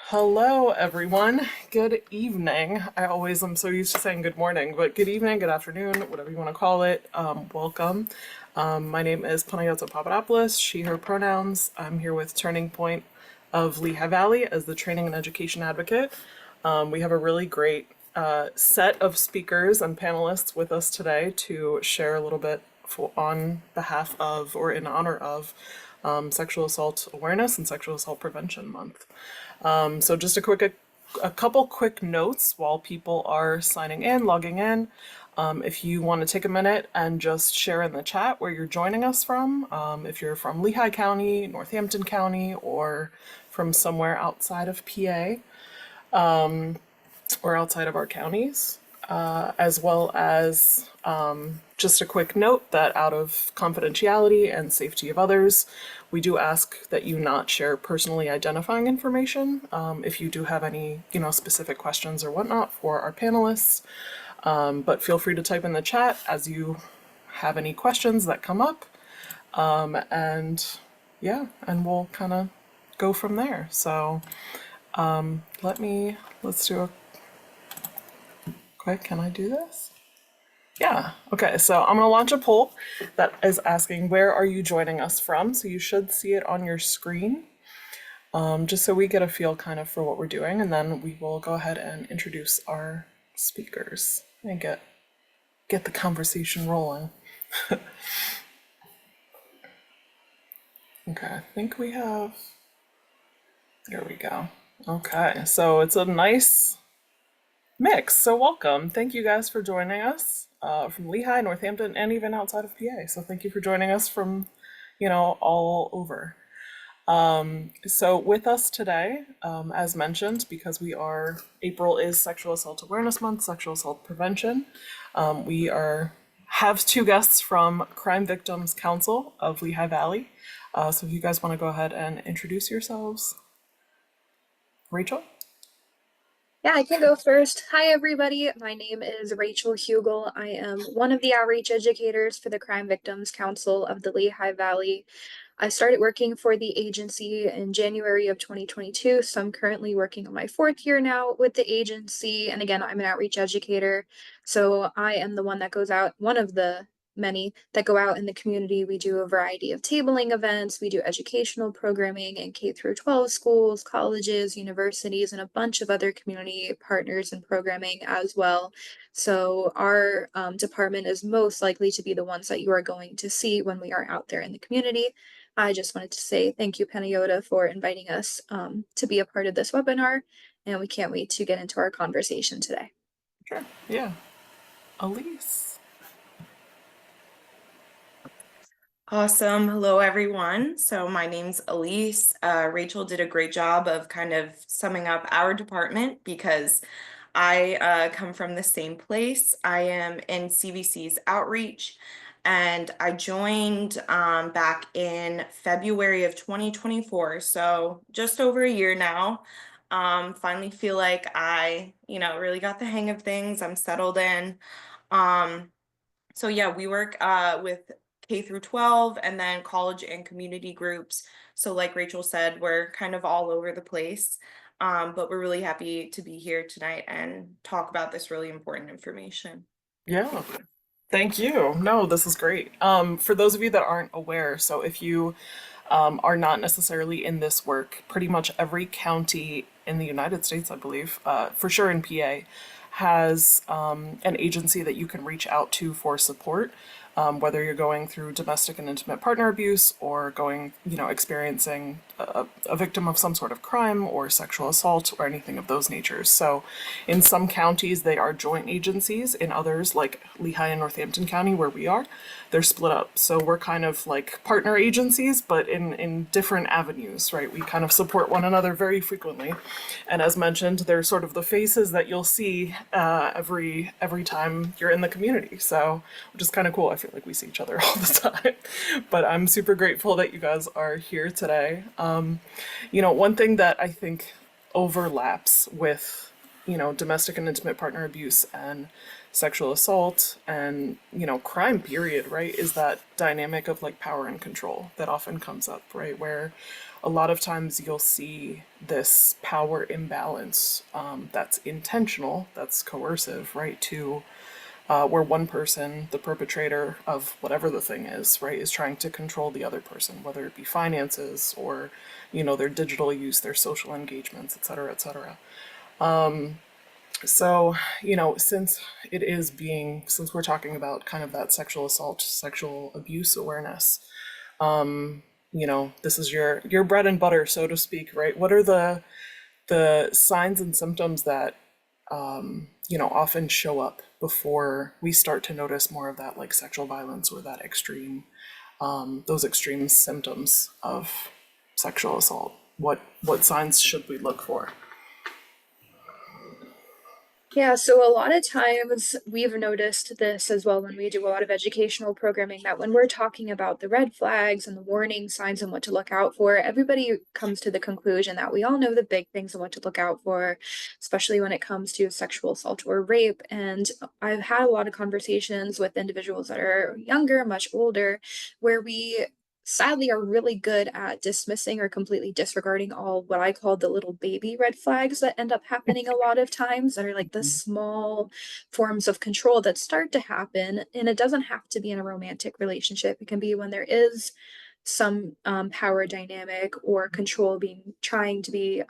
Hello, everyone. Good evening. I always am so used to saying good morning, but good evening, good afternoon, whatever you want to call it. Welcome. My name is Panayota Papadopoulos, she, her pronouns. I'm here with Turning Point of Lehigh Valley as the training and education advocate. We have a really great set of speakers and panelists with us today to share a little bit on behalf of or in honor of Sexual Assault Awareness and Sexual Assault Prevention Month. So just a couple quick notes while people are signing in, logging in. If you want to take a minute and just share in the chat where you're joining us from, if you're from Lehigh County, Northampton County, or from somewhere outside of PA or outside of our counties, as well as just a quick note that out of confidentiality and safety of others, we do ask that you not share personally identifying information if you do have any, specific questions or whatnot for our panelists. But feel free to type in the chat as you have any questions that come up. And yeah, and we'll kind of go from there. So let's do a quick, can I do this? Yeah, okay, so I'm gonna launch a poll that is asking where are you joining us from? So you should see it on your screen, just so we get a feel kind of for what we're doing, and then we will go ahead and introduce our speakers and get the conversation rolling. Okay, I think we have, there we go. Okay, so it's a nice mix, so welcome. Thank you guys for joining us from Lehigh, Northampton, and even outside of PA. So thank you for joining us from, all over. So with us today, as mentioned, because April is Sexual Assault Awareness Month, Sexual Assault Prevention, we have two guests from Crime Victims Council of Lehigh Valley. So if you guys want to go ahead and introduce yourselves. Rachel? Yeah, I can go first. Hi, everybody. My name is Rachel Hugel. I am one of the outreach educators for the Crime Victims Council of the Lehigh Valley. I started working for the agency in January of 2022, so I'm currently working on my fourth year now with the agency. And again, I'm an outreach educator. So I am the one that goes out, one of the many that go out in the community. We do a variety of tabling events. We do educational programming in K through 12 schools, colleges, universities, and a bunch of other community partners and programming as well. So our department is most likely to be the ones that you are going to see when we are out there in the community. I just wanted to say thank you, Panayota, for inviting us to be a part of this webinar, and we can't wait to get into our conversation today. Sure. Yeah. Elise. Awesome. Hello, everyone. So my name's Elise. Rachel did a great job of kind of summing up our department because I come from the same place. I am in CVC's outreach, and I joined back in February of 2024. So just over a year now. Finally feel like I, really got the hang of things. I'm settled in. So yeah, we work with K through 12 and then college and community groups. So like Rachel said, we're kind of all over the place. But we're really happy to be here tonight and talk about this really important information. Yeah. Thank you. No, this is great. For those of you that aren't aware, so if you are not necessarily in this work, pretty much every county in the United States, I believe, for sure in PA, has an agency that you can reach out to for support, whether you're going through domestic and intimate partner abuse or experiencing a victim of some sort of crime or sexual assault or anything of those natures. So in some counties, they are joint agencies. In others, like Lehigh and Northampton County, where we are, they're split up. So we're kind of like partner agencies, but in different avenues, right? We kind of support one another very frequently. And as mentioned, they're sort of the faces that you'll see every time you're in the community. So, which is kind of cool. I feel like we see each other all the time. But I'm super grateful that you guys are here today. One thing that I think overlaps with, domestic and intimate partner abuse and sexual assault and, crime period, right, is that dynamic of like power and control that often comes up, right, where a lot of times you'll see this power imbalance that's intentional, that's coercive, right? To where one person, the perpetrator of whatever the thing is, right, is trying to control the other person, whether it be finances or, their digital use, their social engagements, et cetera, et cetera. So, since we're talking about kind of that sexual assault, sexual abuse awareness, this is your bread and butter, so to speak, right? What are the signs and symptoms that often show up before we start to notice more of that like sexual violence or that those extreme symptoms of sexual assault? What signs should we look for? Yeah, so a lot of times we've noticed this as well when we do a lot of educational programming that when we're talking about the red flags and the warning signs and what to look out for, everybody comes to the conclusion that we all know the big things and what to look out for, especially when it comes to sexual assault or rape. And I've had a lot of conversations with individuals that are younger, much older, where we sadly are really good at dismissing or completely disregarding all what I call the little baby red flags that end up happening a lot of times that are like the small forms of control that start to happen. And it doesn't have to be in a romantic relationship. It can be when there is some power dynamic or control being trying to be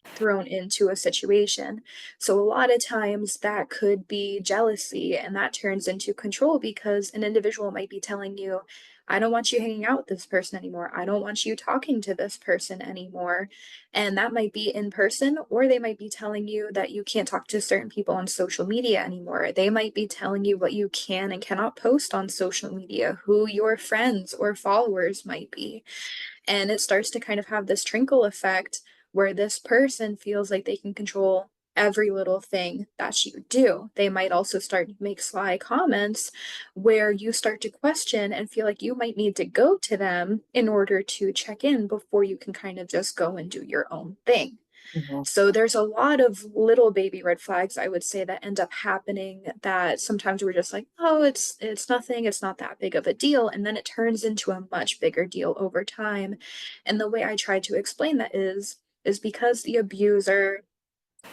thrown into a situation. So a lot of times that could be jealousy and that turns into control because an individual might be telling you, I don't want you hanging out with this person anymore. I don't want you talking to this person anymore. And that might be in person, or they might be telling you that you can't talk to certain people on social media anymore. They might be telling you what you can and cannot post on social media, who your friends or followers might be. And it starts to kind of have this trickle effect where this person feels like they can control every little thing that you do. They might also start to make sly comments where you start to question and feel like you might need to go to them in order to check in before you can kind of just go and do your own thing. Mhm. So there's a lot of little baby red flags I would say that end up happening that sometimes we're just like, oh, it's nothing, it's not that big of a deal, and then it turns into a much bigger deal over time. And the way I try to explain that is because the abuser,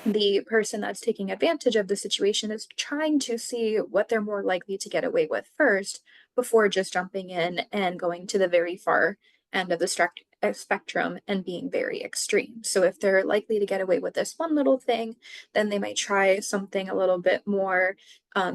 the person that's taking advantage of the situation, is trying to see what they're more likely to get away with first before just jumping in and going to the very far end of the spectrum and being very extreme. So if they're likely to get away with this one little thing, then they might try something a little bit more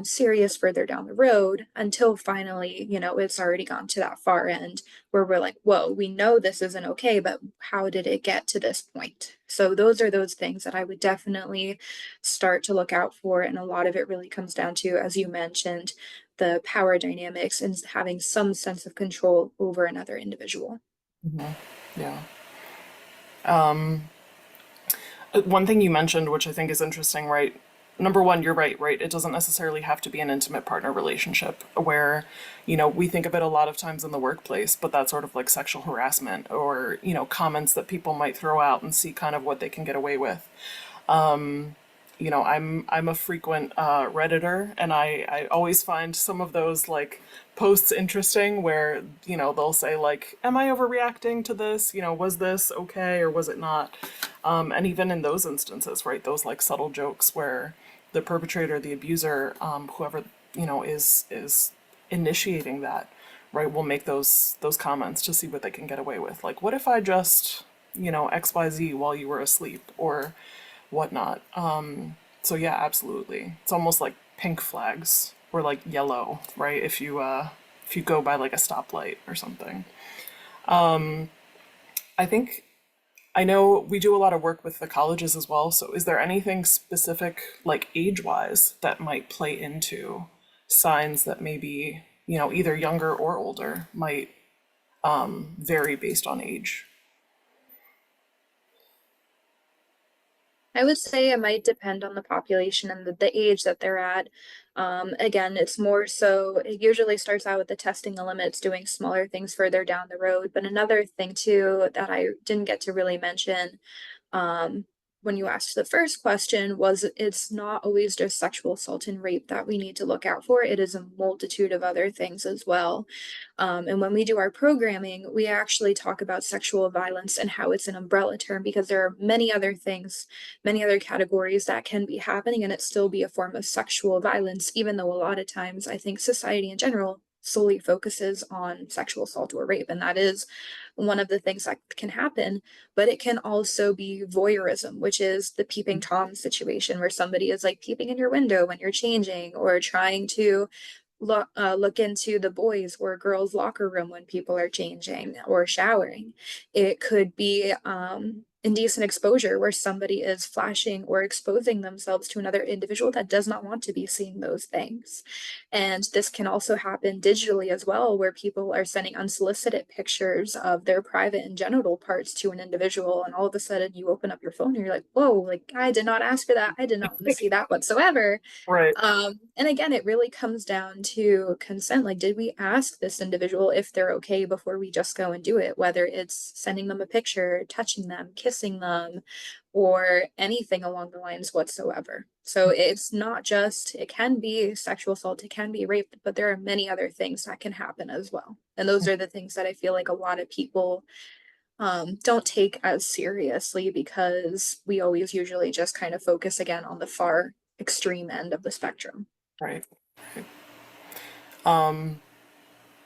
serious further down the road until finally, it's already gone to that far end where we're like, whoa, we know this isn't okay, but how did it get to this point? So those are those things that I would definitely start to look out for. And a lot of it really comes down to, as you mentioned, the power dynamics and having some sense of control over another individual. Mhm. Yeah. One thing you mentioned, which I think is interesting, right? Number one, you're right, right? It doesn't necessarily have to be an intimate partner relationship where, we think of it a lot of times in the workplace, but that's sort of like sexual harassment or, comments that people might throw out and see kind of what they can get away with. I'm a frequent redditor, and I always find some of those like posts interesting where they'll say like, am I overreacting to this, was this okay or was it not? And even in those instances, right, those like subtle jokes where the perpetrator, the abuser, whoever is initiating that, right, will make those comments to see what they can get away with, like, what if I just XYZ while you were asleep or whatnot. So yeah, absolutely. It's almost like pink flags or like yellow, right? If you go by like a stoplight or something. I think I know we do a lot of work with the colleges as well. So is there anything specific, like age-wise, that might play into signs that maybe, either younger or older might vary based on age? I would say it might depend on the population and the age that they're at. Again, it's more so, it usually starts out with the testing the limits, doing smaller things further down the road. But another thing too that I didn't get to really mention, um, when you asked the first question, was it's not always just sexual assault and rape that we need to look out for. It is a multitude of other things as well. And when we do our programming, we actually talk about sexual violence and how it's an umbrella term because there are many other things, many other categories that can be happening and it still be a form of sexual violence, even though a lot of times I think society in general solely focuses on sexual assault or rape. And that is one of the things that can happen, but it can also be voyeurism, which is the peeping Tom situation where somebody is like peeping in your window when you're changing or trying to look into the boys or girls' locker room when people are changing or showering. It could be indecent exposure where somebody is flashing or exposing themselves to another individual that does not want to be seeing those things. And this can also happen digitally as well, where people are sending unsolicited pictures of their private and genital parts to an individual. And all of a sudden you open up your phone and you're like, whoa, like I did not ask for that. I did not want to see that whatsoever. Right. And again, it really comes down to consent. Like, did we ask this individual if they're okay before we just go and do it? Whether it's sending them a picture, touching them, kissing them, or anything along the lines whatsoever. So it's not just, it can be sexual assault, it can be rape, but there are many other things that can happen as well. And those are the things that I feel like a lot of people don't take as seriously because we always usually just kind of focus again on the far extreme end of the spectrum. Right.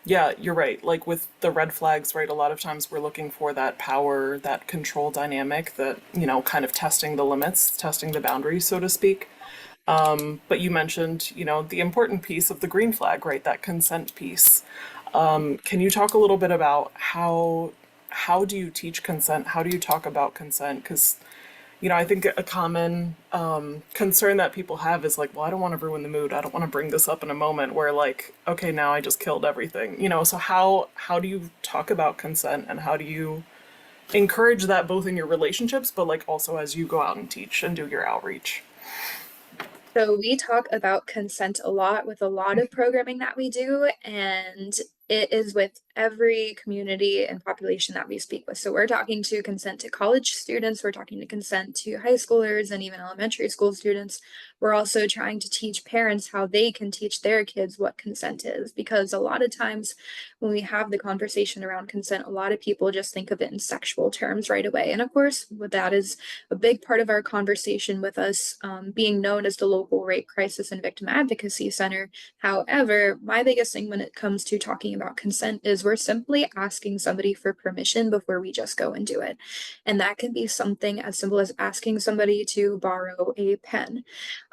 Yeah, you're right. Like with the red flags, right? A lot of times we're looking for that power, that control dynamic, that, kind of testing the limits, testing the boundaries, so to speak. But you mentioned, the important piece of the green flag, right? That consent piece. Can you talk a little bit about how do you teach consent? How do you talk about consent? Because I think a common concern that people have is like, well, I don't want to ruin the mood. I don't want to bring this up in a moment where like, okay, now I just killed everything. So how do you talk about consent and how do you encourage that both in your relationships, but like also as you go out and teach and do your outreach? So we talk about consent a lot with a lot of programming that we do, and it is with every community and population that we speak with. So we're talking to consent to college students, we're talking to consent to high schoolers and even elementary school students. We're also trying to teach parents how they can teach their kids what consent is, because a lot of times when we have the conversation around consent, a lot of people just think of it in sexual terms right away. And of course, that is a big part of our conversation with us being known as the local rape crisis and victim advocacy center. However, my biggest thing when it comes to talking about consent is we're simply asking somebody for permission before we just go and do it. And that can be something as simple as asking somebody to borrow a pen,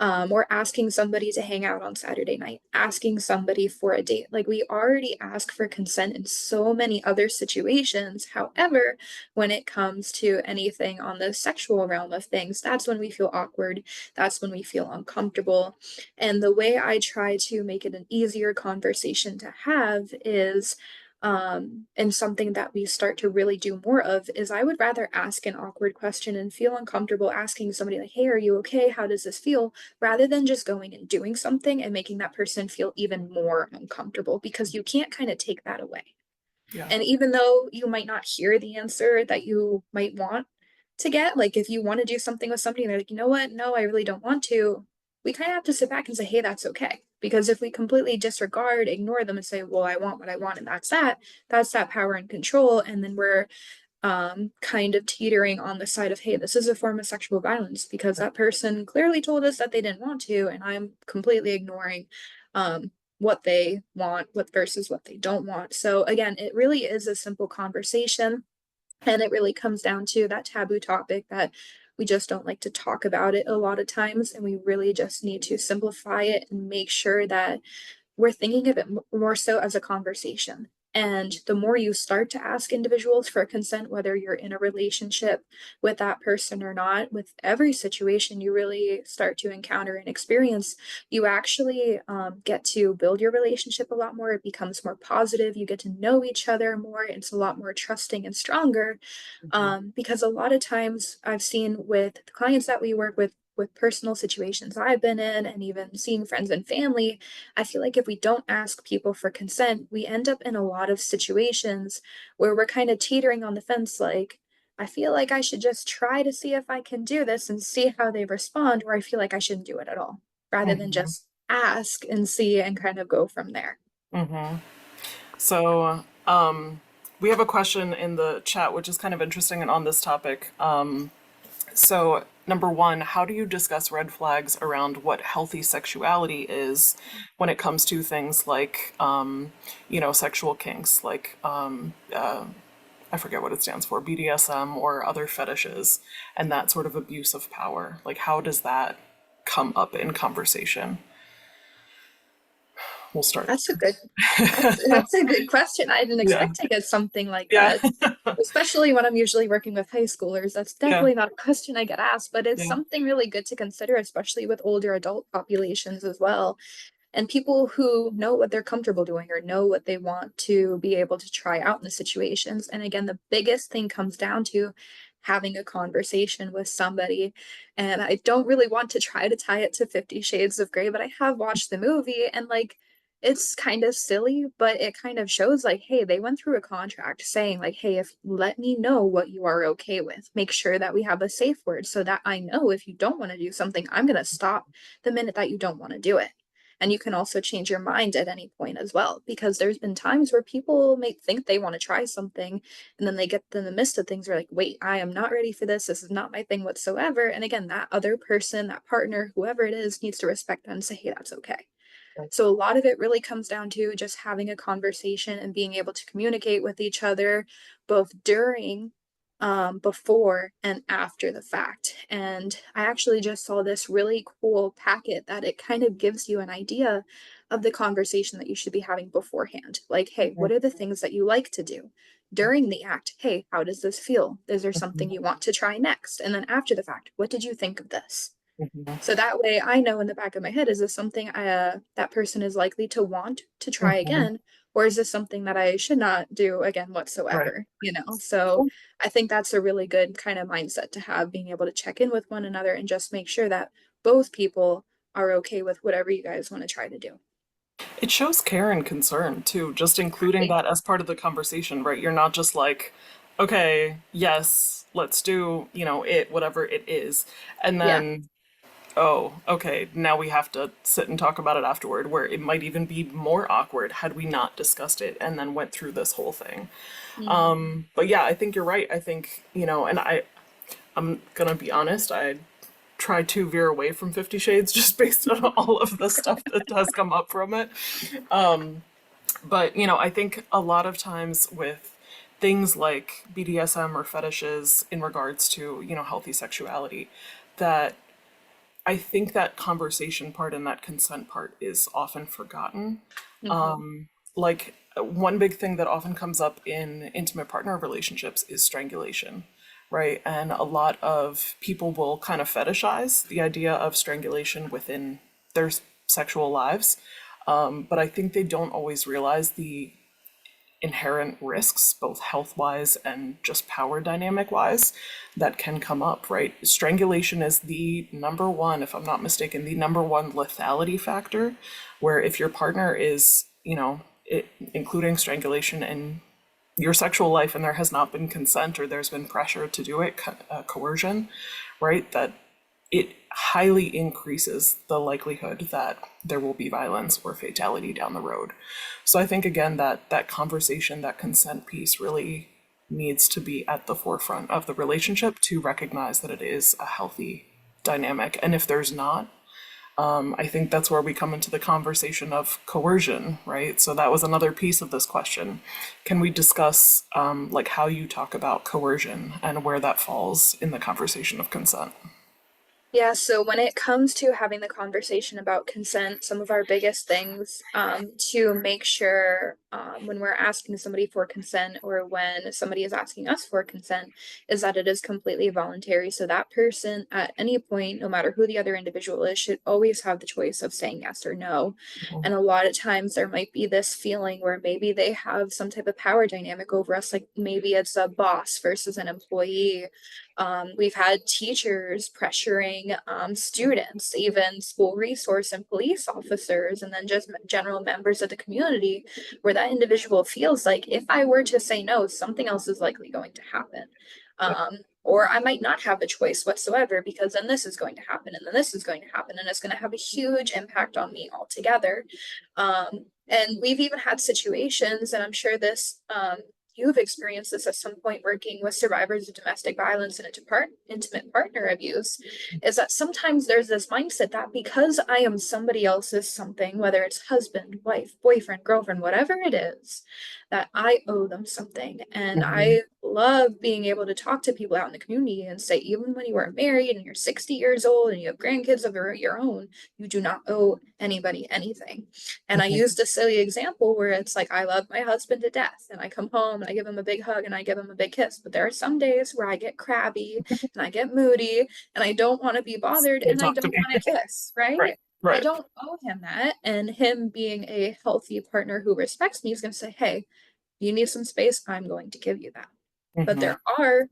or asking somebody to hang out on Saturday night, asking somebody for a date. Like we already ask for consent in so many other situations. However, when it comes to anything on the sexual realm of things, that's when we feel awkward. That's when we feel uncomfortable. And the way I try to make it an easier conversation to have is and something that we start to really do more of is I would rather ask an awkward question and feel uncomfortable asking somebody like, hey, are you okay? How does this feel? Rather than just going and doing something and making that person feel even more uncomfortable because you can't kind of take that away. Yeah. And even though you might not hear the answer that you might want to get, like if you want to do something with somebody and they're like, you know what? No, I really don't want to. We kind of have to sit back and say, hey, that's okay. Because if we completely disregard, ignore them and say, well, I want what I want and that's that power and control. And then we're kind of teetering on the side of, hey, this is a form of sexual violence because that person clearly told us that they didn't want to, and I'm completely ignoring um, what they want, what versus what they don't want. So again, it really is a simple conversation, and it really comes down to that taboo topic that we just don't like to talk about it a lot of times, and we really just need to simplify it and make sure that we're thinking of it more so as a conversation. And the more you start to ask individuals for consent, whether you're in a relationship with that person or not, with every situation you really start to encounter and experience, you actually get to build your relationship a lot more. It becomes more positive. You get to know each other more. It's a lot more trusting and stronger. Mhm. Because a lot of times I've seen with the clients that we work with personal situations I've been in, and even seeing friends and family, I feel like if we don't ask people for consent, we end up in a lot of situations where we're kind of teetering on the fence like, I feel like I should just try to see if I can do this and see how they respond, or I feel like I shouldn't do it at all, rather than Hmm. just ask and see and kind of go from there. Hmm. So, we have a question in the chat, which is kind of interesting and on this topic. So, number one, how do you discuss red flags around what healthy sexuality is when it comes to things like, sexual kinks, like, I forget what it stands for, BDSM or other fetishes, and that sort of abuse of power? Like, how does that come up in conversation? We'll start. That's a good that's a good question. I didn't Yeah. expect to get something like Yeah. that, especially when I'm usually working with high schoolers. That's Yeah. definitely not a question I get asked, but it's Yeah. something really good to consider, especially with older adult populations as well. And people who know what they're comfortable doing or know what they want to be able to try out in the situations. And again, the biggest thing comes down to having a conversation with somebody. And I don't really want to try to tie it to 50 Shades of Grey, but I have watched the movie and like it's kind of silly, but it kind of shows like, hey, they went through a contract saying like, hey, if let me know what you are okay with, make sure that we have a safe word so that I know if you don't want to do something, I'm going to stop the minute that you don't want to do it. And you can also change your mind at any point as well, because there's been times where people may think they want to try something and then they get in the midst of things, are like, wait, I am not ready for this. This is not my thing whatsoever. And again, that other person, that partner, whoever it is, needs to respect that and say, hey, that's okay. So a lot of it really comes down to just having a conversation and being able to communicate with each other both during, before, and after the fact. And I actually just saw this really cool packet that it kind of gives you an idea of the conversation that you should be having beforehand. Like, hey, what are the things that you like to do? During the act, hey, how does this feel? Is there something you want to try next? And then after the fact, what did you think of this? Mhm. So that way I know in the back of my head, is this something that person is likely to want to try Mhm. again? Or is this something that I should not do again Right. whatsoever? You know, so I think that's a really good kind of mindset to have, being able to check in with one another and just make sure that both people are okay with whatever you guys want to try to do. It shows care and concern too, just including Exactly. that as part of the conversation, right? You're not just like, okay, yes, let's do, whatever it is. And Yeah. then, oh, okay, now we have to sit and talk about it afterward, where it might even be more awkward had we not discussed it and then went through this whole thing. Hmm. But yeah, I think you're right. I think, and I'm gonna be honest, I try to veer away from 50 Shades just based on all of the stuff that has come up from it. But, I think a lot of times with things like BDSM or fetishes in regards to, healthy sexuality, that I think that conversation part and that consent part is often forgotten. Hmm. Like, one big thing that often comes up in intimate partner relationships is strangulation, right? And a lot of people will kind of fetishize the idea of strangulation within their sexual lives. But I think they don't always realize the inherent risks, both health wise and just power dynamic wise, that can come up, right? Strangulation is the number one, if I'm not mistaken, the number one lethality factor, where if your partner is, including strangulation in your sexual life and there has not been consent or there's been pressure to do it, coercion, right? That it highly increases the likelihood that there will be violence or fatality down the road. So I think again that conversation, that consent piece really needs to be at the forefront of the relationship to recognize that it is a healthy dynamic. And if there's not, I think that's where we come into the conversation of coercion, right? So that was another piece of this question. Can we discuss like how you talk about coercion and where that falls in the conversation of consent? Yeah, so when it comes to having the conversation about consent, some of our biggest things to make sure when we're asking somebody for consent or when somebody is asking us for consent is that it is completely voluntary. So that person at any point, no matter who the other individual is, should always have the choice of saying yes or no. And a lot of times there might be this feeling where maybe they have some type of power dynamic over us, like maybe it's a boss versus an employee. We've had teachers pressuring students, even school resource and police officers, and then just general members of the community, where that individual feels like if I were to say no, something else is likely going to happen. Or I might not have a choice whatsoever because then this is going to happen and then this is going to happen and it's going to have a huge impact on me altogether. And we've even had situations, and I'm sure you've experienced this at some point working with survivors of domestic violence and intimate partner abuse, is that sometimes there's this mindset that because I am somebody else's something, whether it's husband, wife, boyfriend, girlfriend, whatever it is, that I owe them something. And Hmm. I love being able to talk to people out in the community and say, even when you are married and you're 60 years old and you have grandkids of your own, you do not owe anybody anything. And I Hmm. used a silly example where it's like, I love my husband to death and I come home and I give him a big hug and I give him a big kiss. But there are some days where I get crabby and I get moody and I don't want to be bothered Don't and I talk to don't me. want to kiss, Right. right? I Right. don't owe him that. And him being a healthy partner who respects me is going to say, hey, you need some space, I'm going to give you that. But Hmm. there are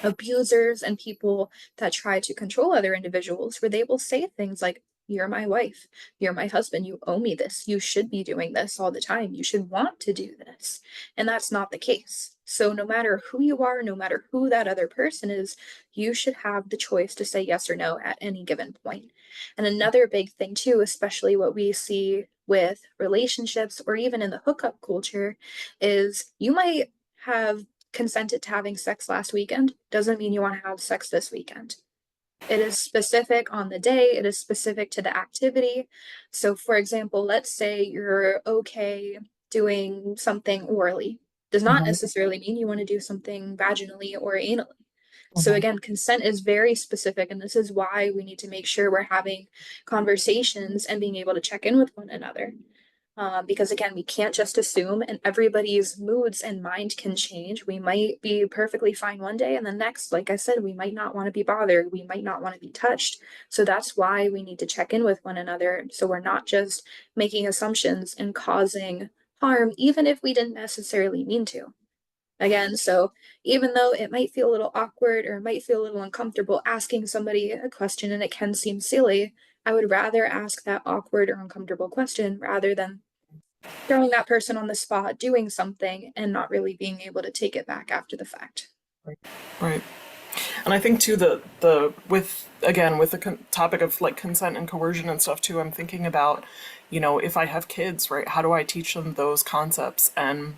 abusers and people that try to control other individuals where they will say things like, you're my wife, you're my husband, you owe me this, you should be doing this all the time, you should want to do this. And that's not the case. So no matter who you are, no matter who that other person is, you should have the choice to say yes or no at any given point. And another big thing too, especially what we see with relationships or even in the hookup culture, is you might have consented to having sex last weekend doesn't mean you want to have sex this weekend. It is specific on the day, it is specific to the activity. So, for example, let's say you're okay doing something orally, does not Hmm. necessarily mean you want to do something vaginally or anally. So, Hmm. again, consent is very specific, and this is why we need to make sure we're having conversations and being able to check in with one another. Because again, we can't just assume, and everybody's moods and mind can change. We might be perfectly fine one day, and the next, like I said, we might not want to be bothered. We might not want to be touched. So that's why we need to check in with one another. So we're not just making assumptions and causing harm, even if we didn't necessarily mean to. Again, so even though it might feel a little awkward or it might feel a little uncomfortable asking somebody a question and it can seem silly, I would rather ask that awkward or uncomfortable question rather than throwing that person on the spot doing something and not really being able to take it back after the fact. Right. Right. And I think too the with again with the topic of like consent and coercion and stuff too, I'm thinking about, if I have kids, right, how do I teach them those concepts? And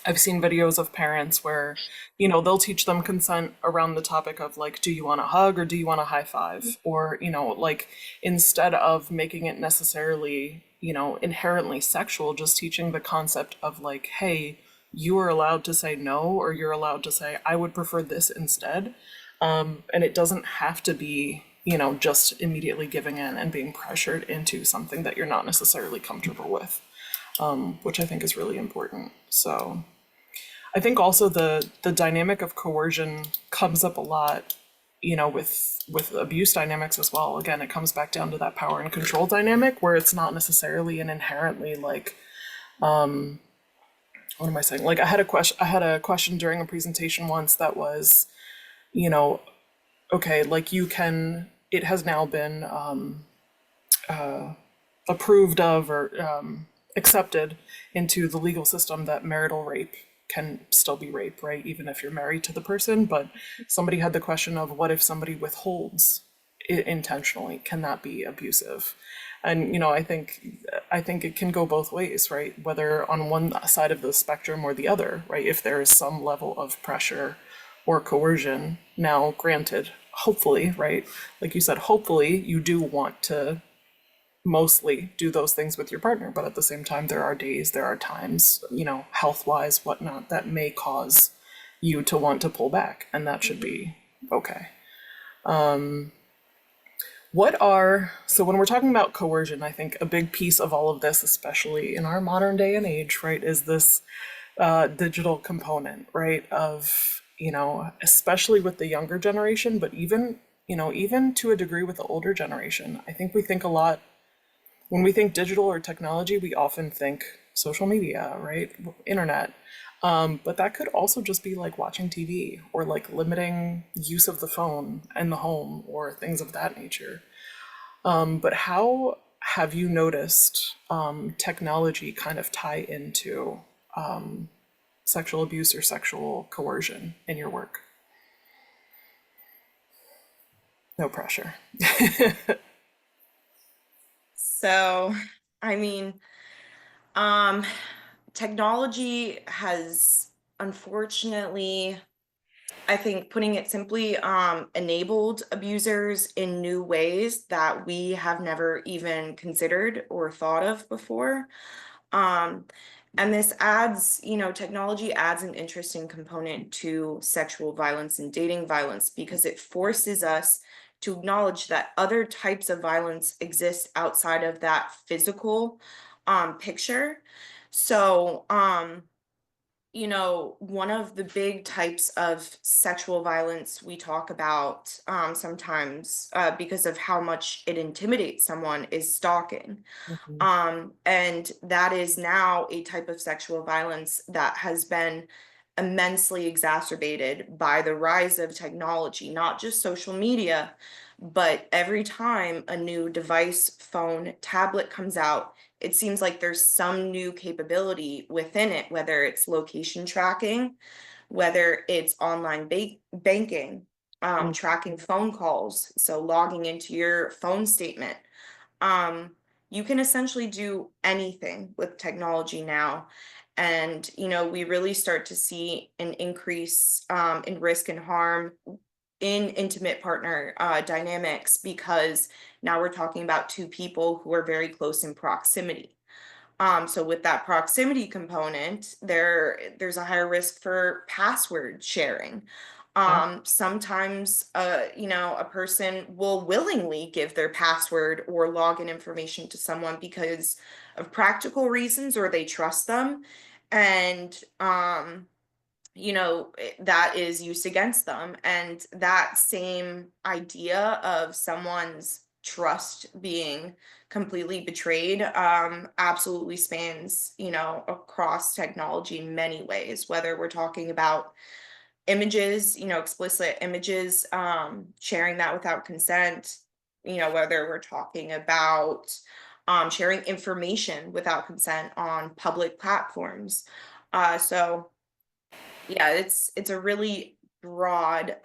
I've seen videos of parents where, they'll teach them consent around the topic of like, do you want a hug or do you want a high five? Or, like instead of making it necessarily, inherently sexual, just teaching the concept of like, hey, you are allowed to say no, or you're allowed to say, I would prefer this instead. And it doesn't have to be, just immediately giving in and being pressured into something that you're not necessarily comfortable with, which I think is really important. So I think also the dynamic of coercion comes up a lot, with abuse dynamics as well. Again, it comes back down to that power and control dynamic where it's not necessarily an inherently like, what am I saying? Like I had a question during a presentation once that was, you know, okay, like you can it has now been approved of or accepted into the legal system that marital rape can still be rape, right? Even if you're married to the person. But somebody had the question of what if somebody withholds it intentionally? Can that be abusive? And I think it can go both ways, right? Whether on one side of the spectrum or the other, right? If there is some level of pressure or coercion. Now, granted, hopefully, right? Like you said, hopefully you do want to mostly do those things with your partner. But at the same time, there are days, there are times, health wise, whatnot, that may cause you to want to pull back, and that should be okay. So when we're talking about coercion, I think a big piece of all of this, especially in our modern day and age, right, is this digital component, right, of, especially with the younger generation, but even to a degree with the older generation. I think we think a lot when we think digital or technology, we often think social media, right? Internet. But that could also just be like watching TV or like limiting use of the phone in the home or things of that nature. But how have you noticed technology kind of tie into sexual abuse or sexual coercion in your work? No pressure. So, I mean, um, technology has unfortunately, I think putting it simply, enabled abusers in new ways that we have never even considered or thought of before. Um, and this adds, technology adds an interesting component to sexual violence and dating violence because it forces us to acknowledge that other types of violence exist outside of that physical picture. So, one of the big types of sexual violence we talk about sometimes because of how much it intimidates someone is stalking. Mhm. And that is now a type of sexual violence that has been immensely exacerbated by the rise of technology, not just social media, but every time a new device, phone, tablet comes out, it seems like there's some new capability within it, whether it's location tracking, whether it's online banking, Mm. tracking phone calls, so logging into your phone statement. um, you can essentially do anything with technology now. And, we really start to see an increase in risk and harm in intimate partner dynamics because now we're talking about two people who are very close in proximity. So with that proximity component, there's a higher risk for password sharing. Yeah. Sometimes, a person will willingly give their password or login information to someone because of practical reasons or they trust them. And that is used against them. And that same idea of someone's trust being completely betrayed absolutely spans, across technology in many ways, whether we're talking about images, explicit images, sharing that without consent, whether we're talking about sharing information without consent on public platforms. So yeah, it's a really broad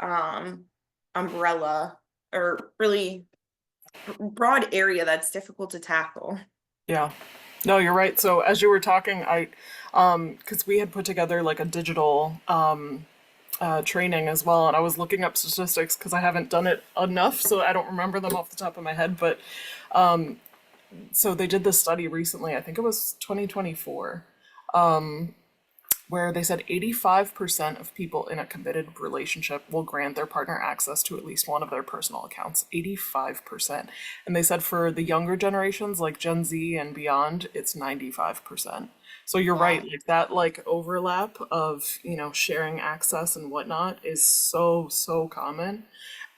umbrella, or really broad area that's difficult to tackle. Yeah. No, you're right. So as you were talking, because we had put together like a digital training as well, and I was looking up statistics because I haven't done it enough, so I don't remember them off the top of my head. But so they did this study recently. I think it was 2024, where they said 85% of people in a committed relationship will grant their partner access to at least one of their personal accounts. 85%. And they said for the younger generations, like Gen Z and beyond, it's 95%. So you're right, Wow. like that like overlap of, sharing access and whatnot is so, so common.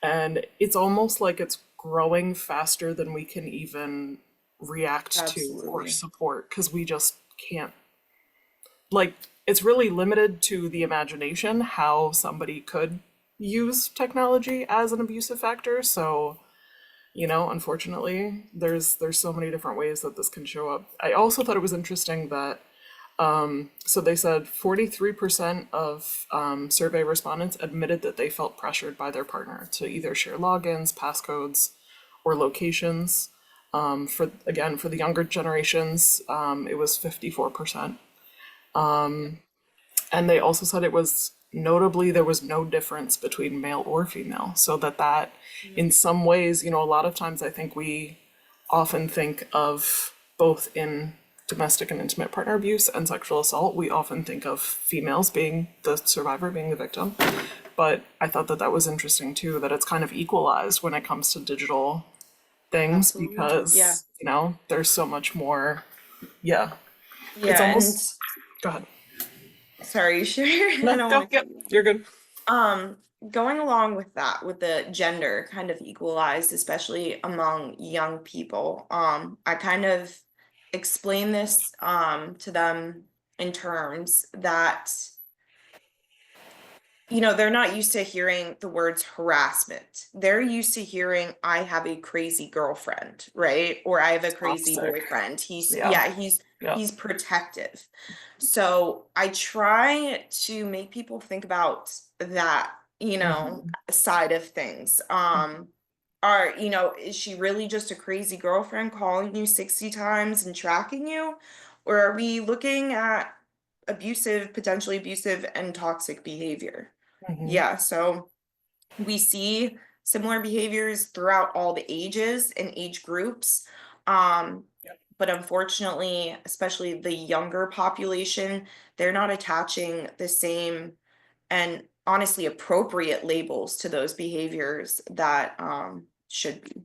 And it's almost like it's growing faster than we can even react to or Absolutely. support because we just can't, like, it's really limited to the imagination how somebody could use technology as an abusive factor. So, unfortunately, there's so many different ways that this can show up. I also thought it was interesting that so they said 43% of survey respondents admitted that they felt pressured by their partner to either share logins, passcodes, or locations. For the younger generations, it was 54%. And they also said it was notably there was no difference between male or female. So that in Mhm. some ways, a lot of times I think we often think of both in domestic and intimate partner abuse and sexual assault, we often think of females being the survivor, being the victim. But I thought that that was interesting too, that it's kind of equalized when it comes to digital things Absolutely. Yeah. because, there's so much more. Yeah. It's Yeah, and almost, go ahead. sorry, sure. I No, don't want go. to cut Yep, you off. you're good. Um, Going along with that, with the gender kind of equalized, especially among young people, I kind of explain this to them in terms that they're not used to hearing the words harassment. They're used to hearing, I have a crazy girlfriend, right? Or I have a crazy Toxic. boyfriend. He's, Yeah. yeah, he's, Yeah. he's protective. So I try to make people think about that, Hmm. side of things. is she really just a crazy girlfriend calling you 60 times and tracking you? Or are we looking at abusive, potentially abusive and toxic behavior? Hmm. Yeah, so we see similar behaviors throughout all the ages and age groups. Um, but unfortunately, especially the younger population, they're not attaching the same and honestly appropriate labels to those behaviors that should be.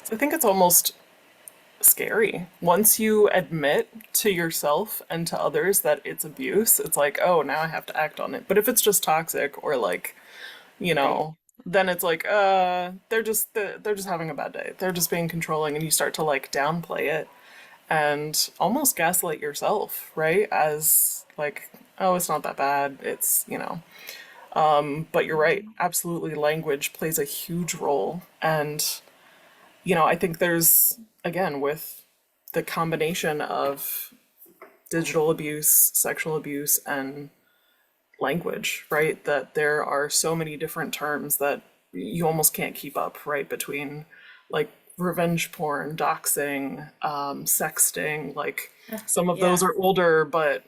So I think it's almost scary. Once you admit to yourself and to others that it's abuse, it's like, oh, now I have to act on it. But if it's just toxic or like, you Right. know, then it's like, they're just having a bad day. They're just being controlling, and you start to like downplay it and almost gaslight yourself, right? As like, oh, it's not that bad. But you're right. Mhm. Absolutely, language plays a huge role. And, I think there's, again, with the combination of digital abuse, sexual abuse, and language, right? That there are so many different terms that you almost can't keep up, right? Between like revenge porn, doxing, sexting, like some of those Yeah. are older, but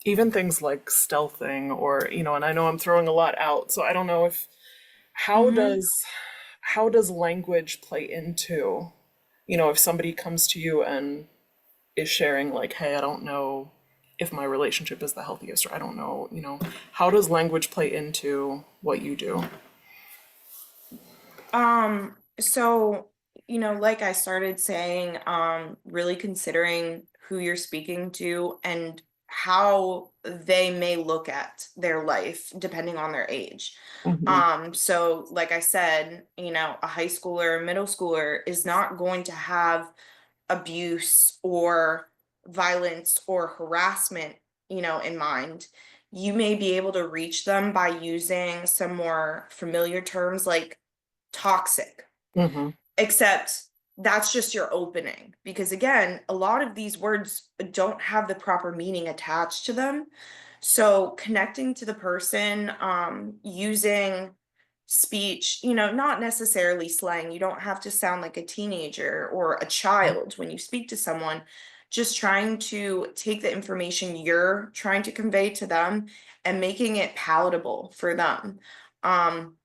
even things like stealthing or, and I know I'm throwing a lot out, so I don't know if how Hmm. does how does language play into, if somebody comes to you and is sharing like, hey, I don't know if my relationship is the healthiest, or I don't know, how does language play into what you do? So, like I started saying, really considering who you're speaking to and how they may look at their life depending on their age. Hmm. So like I said, a high schooler, a middle schooler is not going to have abuse or violence or harassment, in mind. You may be able to reach them by using some more familiar terms like toxic, Hmm. except that's just your opening because again a lot of these words don't have the proper meaning attached to them. So connecting to the person, using speech, not necessarily slang. You don't have to sound like a teenager or a child when you speak to someone. Just trying to take the information you're trying to convey to them and making it palatable for them. um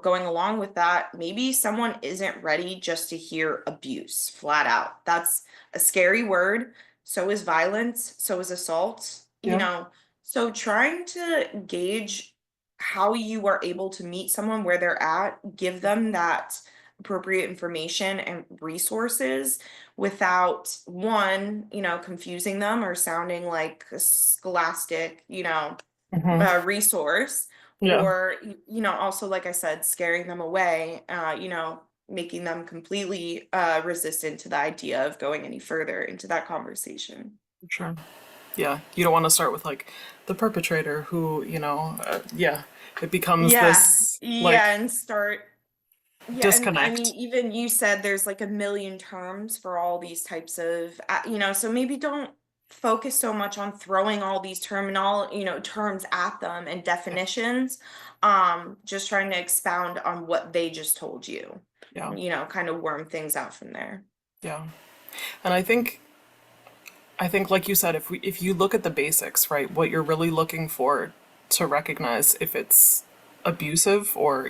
Going along with that, maybe someone isn't ready just to hear abuse flat out. That's a scary word. So is violence, so is assault, Yeah. So trying to gauge how you are able to meet someone where they're at, give them that appropriate information and resources without one, confusing them or sounding like a scholastic, Hmm. resource, Yeah. or also like I said, scaring them away, making them completely resistant to the idea of going any further into that conversation. Sure. Yeah, you don't want to start with like the perpetrator who, yeah, it becomes Yeah, this yeah, like and start. Yeah, and I mean, disconnect. even you said there's like a million terms for all these types of, so maybe don't focus so much on throwing all these terms at them and definitions. Just trying to expound on what they just told you, Yeah. kind of worm things out from there. Yeah. And I think like you said, if you look at the basics, right, what you're really looking for to recognize if it's abusive or,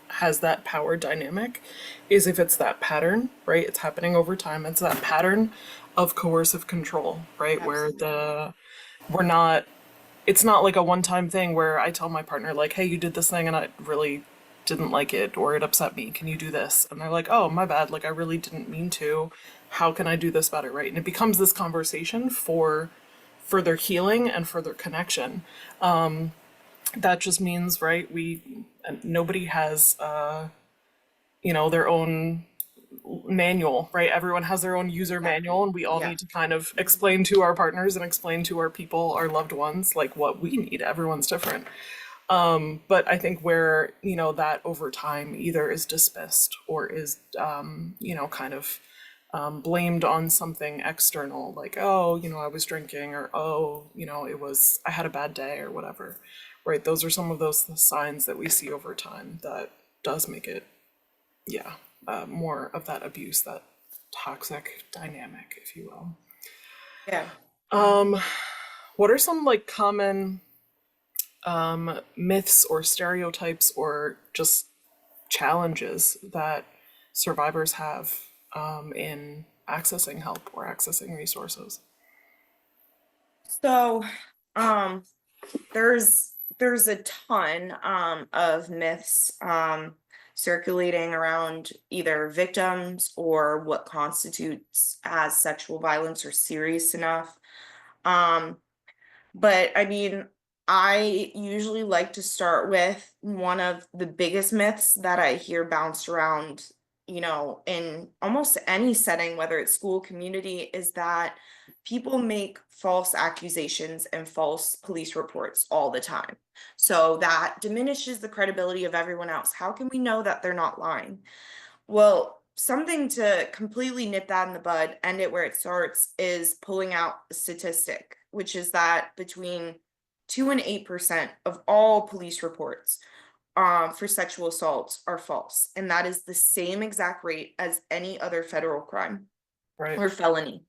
has that power dynamic is if it's that pattern, right? It's happening over time. It's that pattern of coercive control, right? Where Absolutely. we're not it's not like a one-time thing where I tell my partner like, "Hey, you did this thing and I really didn't like it or it upset me. Can you do this?" And they're like, "Oh, my bad. Like I really didn't mean to. How can I do this better?" Right? And it becomes this conversation for further healing and further connection. That just means, right, nobody has their own manual, right? Everyone has their own user manual, Exactly. and we all Yeah. need to kind of explain to our partners and explain to our people, our loved ones, like what we need. Everyone's different. But I think where, that over time either is dismissed or is, kind of blamed on something external, like, oh, I was drinking, or oh, I had a bad day or whatever, right, those are some of those signs that we see over time that does make it, yeah, more of that abuse, that toxic dynamic, if you will. Yeah. What are some like common myths or stereotypes or just challenges that survivors have in accessing help or accessing resources? So, um, there's a ton of myths circulating around either victims or what constitutes as sexual violence or serious enough. Um, but I mean, I usually like to start with one of the biggest myths that I hear bounced around, in almost any setting, whether it's school, community, is that people make false accusations and false police reports all the time. So that diminishes the credibility of everyone else. How can we know that they're not lying? Well, something to completely nip that in the bud, end it where it starts, is pulling out a statistic, which is that between 2 and 8% of all police reports for sexual assaults are false. And that is the same exact rate as any other federal crime Right. or felony.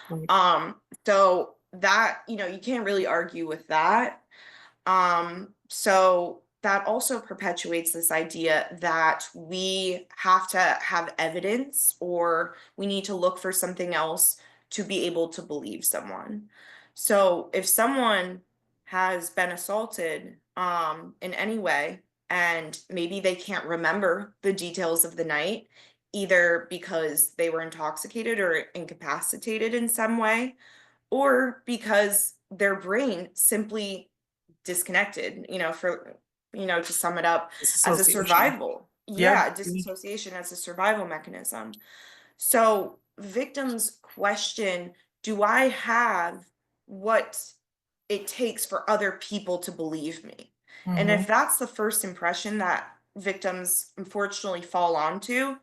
Right. So that, you can't really argue with that. So that also perpetuates this idea that we have to have evidence or we need to look for something else to be able to believe someone. So if someone has been assaulted in any way and maybe they can't remember the details of the night, either because they were intoxicated or incapacitated in some way, or because their brain simply disconnected, to sum it up, as a Disassociation. survival. Yeah. Yeah, disassociation as a survival mechanism. So victims question, do I have what it takes for other people to believe me? And Mm-hmm. if that's the first impression that victims unfortunately fall onto,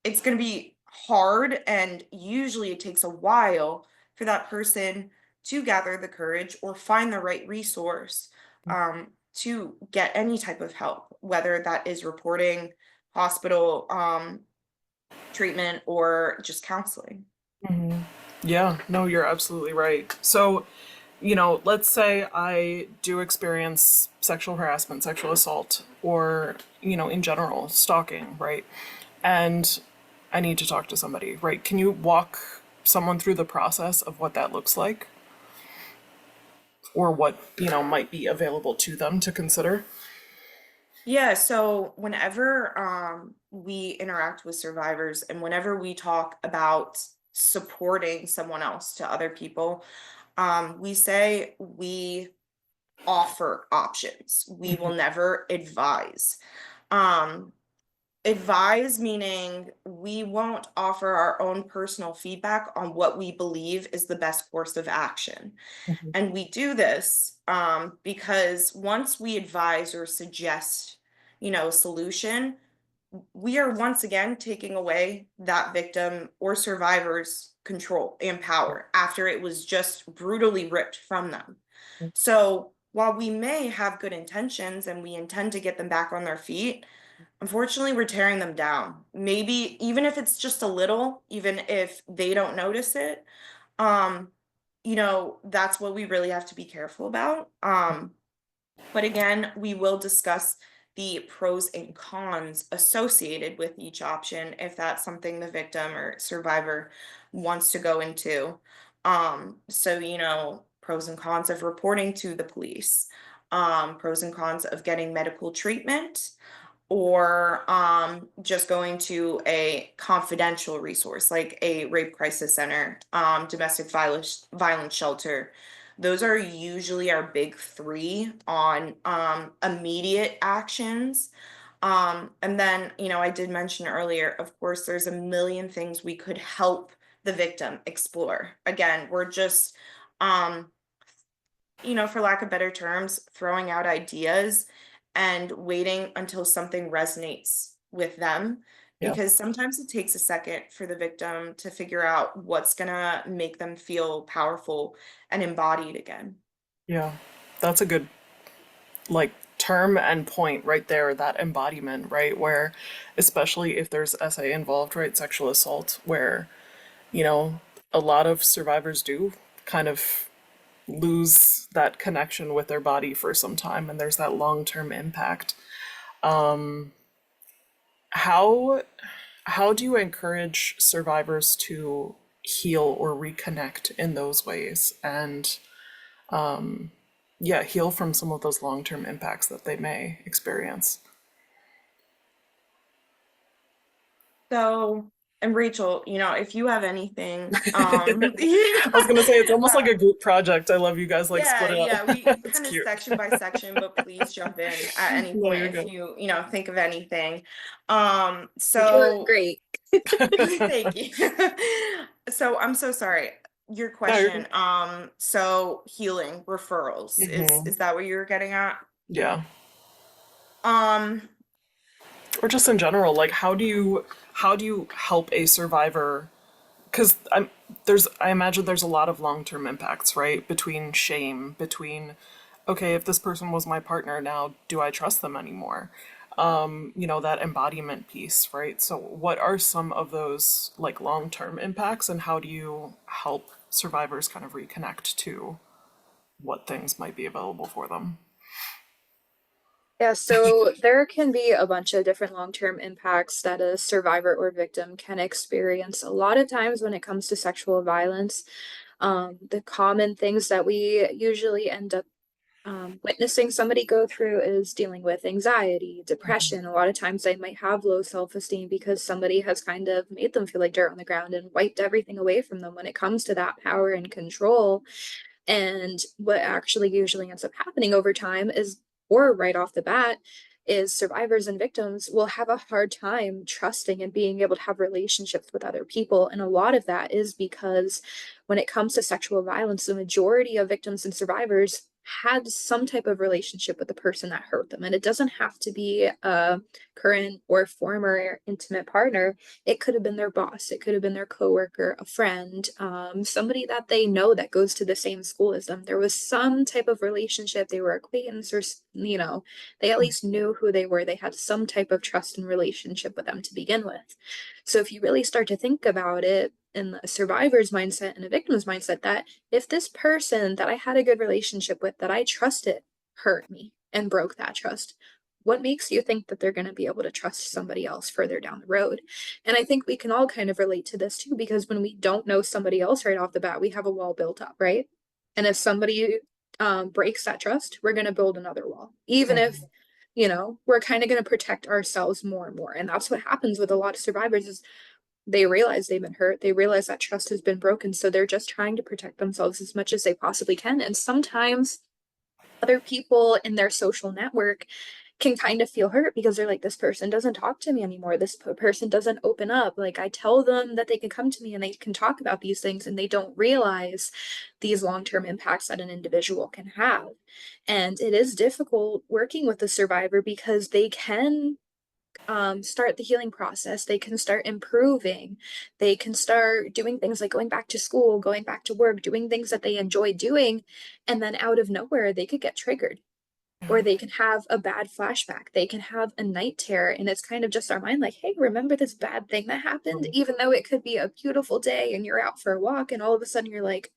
it's going to be hard, and usually it takes a while for that person to gather the courage or find the right resource to get any type of help, whether that is reporting, hospital treatment, or just counseling. Yeah, no, you're absolutely right. So, let's say I do experience sexual harassment, sexual assault, or, in general, stalking, right? And I need to talk to somebody, right? Can you walk someone through the process of what that looks like or what, might be available to them to consider? Yeah, so whenever we interact with survivors and whenever we talk about supporting someone else to other people, we say we offer options. We will never advise. Um, Advise meaning we won't offer our own personal feedback on what we believe is the best course of action. Mhm. And we do this because once we advise or suggest, a solution, we are once again taking away that victim or survivor's control and power after it was just brutally ripped from them. So while we may have good intentions and we intend to get them back on their feet, unfortunately, we're tearing them down. Maybe even if it's just a little, even if they don't notice it, um, that's what we really have to be careful about. But again, we will discuss the pros and cons associated with each option if that's something the victim or survivor wants to go into. So, pros and cons of reporting to the police, pros and cons of getting medical treatment, or just going to a confidential resource like a rape crisis center, domestic violence shelter. Those are usually our big three on immediate actions. And then, I did mention earlier, of course, there's a million things we could help the victim explore. Again, we're just um, for lack of better terms, throwing out ideas and waiting until something resonates with them. Yeah. Because sometimes it takes a second for the victim to figure out what's gonna make them feel powerful and embodied again. Yeah. That's a good like term and point right there, that embodiment, right? Where, especially if there's SA involved, right? Sexual assault, where, you know, a lot of survivors do kind of lose that connection with their body for some time, and there's that long term impact. How how do you encourage survivors to heal or reconnect in those ways and yeah, heal from some of those long-term impacts that they may experience? So, and Rachel, if you have anything, I was gonna say it's almost like uh, a group project. I love you guys like yeah, split it up. yeah, we It's kind of cute. section by section, but please jump in at any No, point you're if good. you think of anything. You're doing So great. thank you. So I'm so sorry. Your No, you're question, good. so healing referrals, is that what you were getting at? Yeah. Um, Or just in general, like how do you help a survivor? Because I imagine there's a lot of long-term impacts, right? Between shame, between okay, if this person was my partner now, do I trust them anymore? That embodiment piece, right? So what are some of those like long-term impacts and how do you help survivors kind of reconnect to what things might be available for them? Yeah, so there can be a bunch of different long-term impacts that a survivor or victim can experience. A lot of times when it comes to sexual violence, the common things that we usually end up witnessing somebody go through is dealing with anxiety, depression. A lot of times they might have low self-esteem because somebody has kind of made them feel like dirt on the ground and wiped everything away from them when it comes to that power and control. And what actually usually ends up happening over time is, or right off the bat, is survivors and victims will have a hard time trusting and being able to have relationships with other people. And a lot of that is because when it comes to sexual violence, the majority of victims and survivors had some type of relationship with the person that hurt them. And it doesn't have to be a current or former intimate partner. It could have been their boss, it could have been their coworker, a friend, somebody that they know that goes to the same school as them. There was some type of relationship, they were acquaintance, or they at least knew who they were. They had some type of trust and relationship with them to begin with. So if you really start to think about it in a survivor's mindset and a victim's mindset, that if this person that I had a good relationship with, that I trusted, hurt me and broke that trust, what makes you think that they're going to be able to trust somebody else further down the road? And I think we can all kind of relate to this too, because when we don't know somebody else right off the bat, we have a wall built up, right? And if somebody breaks that trust, we're going to build another wall, even if we're kind of going to protect ourselves more and more. And that's what happens with a lot of survivors is they realize they've been hurt, they realize that trust has been broken, so they're just trying to protect themselves as much as they possibly can. And sometimes other people in their social network can kind of feel hurt because they're like, this person doesn't talk to me anymore, this person doesn't open up, like I tell them that they can come to me and they can talk about these things, and they don't realize these long-term impacts that an individual can have. And it is difficult working with the survivor because they can start the healing process. They can start improving. They can start doing things like going back to school, going back to work, doing things that they enjoy doing. And then out of nowhere, they could get triggered, or they can have a bad flashback. They can have a night terror. And it's kind of just our mind like, hey, remember this bad thing that happened? Even though it could be a beautiful day and you're out for a walk, and all of a sudden you're like,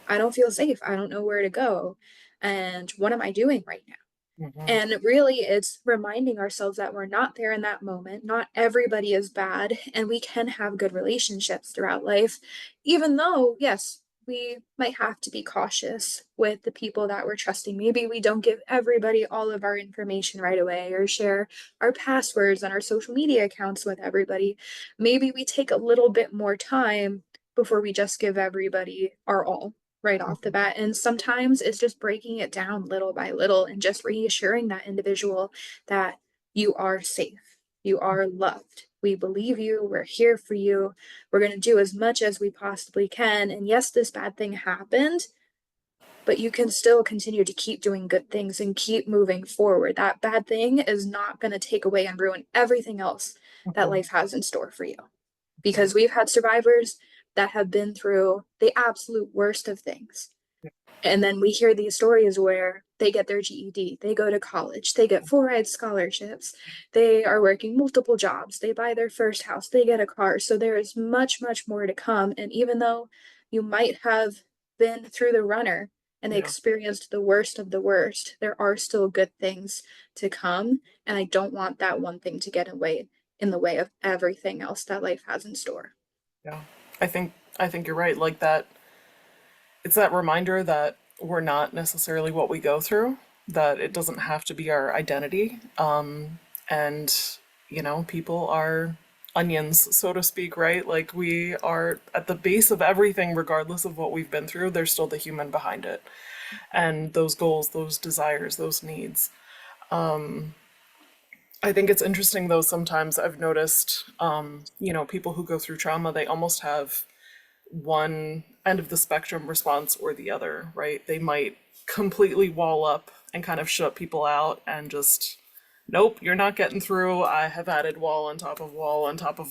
I don't feel safe. I don't know where to go. And what am I doing right now? Mm-hmm. And really, it's reminding ourselves that we're not there in that moment. Not everybody is bad, and we can have good relationships throughout life, even though, yes, we might have to be cautious with the people that we're trusting. Maybe we don't give everybody all of our information right away or share our passwords and our social media accounts with everybody. Maybe we take a little bit more time before we just give everybody our all right off the bat. And sometimes it's just breaking it down little by little and just reassuring that individual that you are safe, you are loved. We believe you, we're here for you, we're going to do as much as we possibly can. And yes, this bad thing happened, but you can still continue to keep doing good things and keep moving forward. That bad thing is not going to take away and ruin everything else that life has in store for you. Because we've had survivors that have been through the absolute worst of things, And then we hear these stories where they get their GED, they go to college, they get full ride scholarships, they are working multiple jobs, they buy their first house, they get a car. So there is much, much more to come. And even though you might have been through the runner and Yeah. experienced the worst of the worst, there are still good things to come. And I don't want that one thing to get in the way of everything else that life has in store. Yeah. I think you're right. Like that, it's that reminder that we're not necessarily what we go through, that it doesn't have to be our identity. And, people are onions, so to speak, right? Like we are at the base of everything, regardless of what we've been through, there's still the human behind it. And those goals, those desires, those needs. I think it's interesting though, sometimes I've noticed, people who go through trauma, they almost have one end of the spectrum response or the other, right? They might completely wall up and kind of shut people out and just, nope, you're not getting through. I have added wall on top of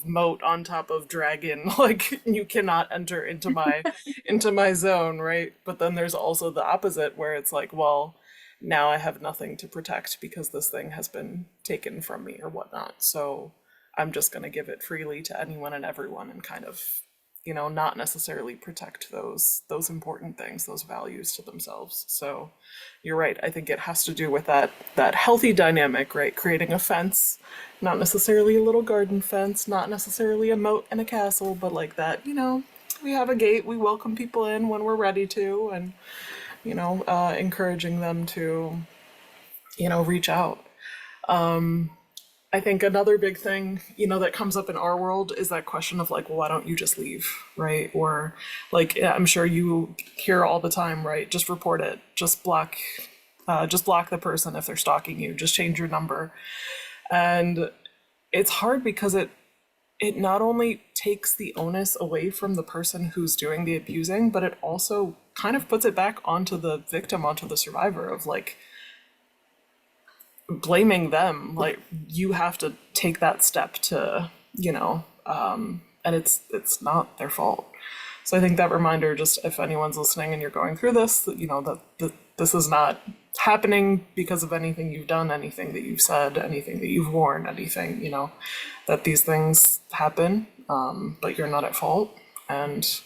moat on top of dragon. Like you cannot enter into my zone, right? But then there's also the opposite where it's like, well, now I have nothing to protect because this thing has been taken from me or whatnot. So I'm just going to give it freely to anyone and everyone and kind of, not necessarily protect those important things, those values to themselves. So you're right. I think it has to do with that healthy dynamic, right? Creating a fence, not necessarily a little garden fence, not necessarily a moat and a castle, but like that, we have a gate, we welcome people in when we're ready to, and encouraging them to, reach out. I think another big thing, that comes up in our world is that question of like, well, why don't you just leave, right? Or like, yeah, I'm sure you hear all the time, right? Just report it, just block the person if they're stalking you, just change your number. And it's hard because it not only takes the onus away from the person who's doing the abusing, but it also kind of puts it back onto the victim, onto the survivor of like, blaming them. Like you have to take that step to, and it's not their fault. So I think that reminder, just if anyone's listening and you're going through this, that this is not happening because of anything you've done, anything that you've said, anything that you've worn, anything, that these things happen, but you're not at fault. And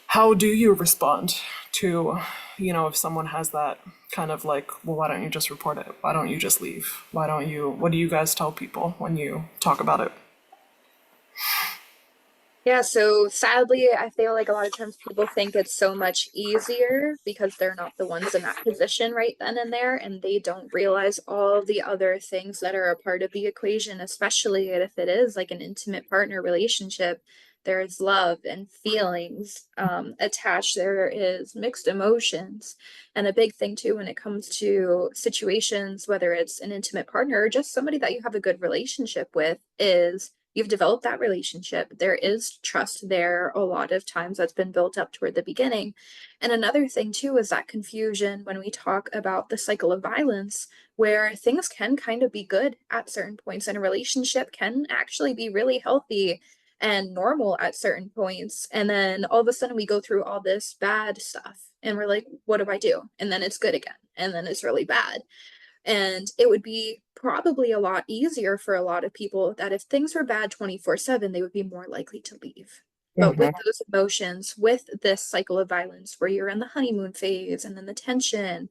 how do you respond to, if someone has that kind of like, well, why don't you just report it? Why don't you just leave? What do you guys tell people when you talk about it? Yeah, so sadly, I feel like a lot of times people think it's so much easier because they're not the ones in that position right then and there, and they don't realize all the other things that are a part of the equation, especially if it is like an intimate partner relationship. There is love and feelings attached. There is mixed emotions. And a big thing too when it comes to situations, whether it's an intimate partner or just somebody that you have a good relationship with, is you've developed that relationship. There is trust there. A lot of times that's been built up toward the beginning. And another thing, too, is that confusion when we talk about the cycle of violence, where things can kind of be good at certain points, and a relationship can actually be really healthy and normal at certain points. And then all of a sudden we go through all this bad stuff and we're like, what do I do? And then it's good again. And then it's really bad. And it would be probably a lot easier for a lot of people that if things were bad 24/7, they would be more likely to leave. But with those emotions, with this cycle of violence where you're in the honeymoon phase and then the tension,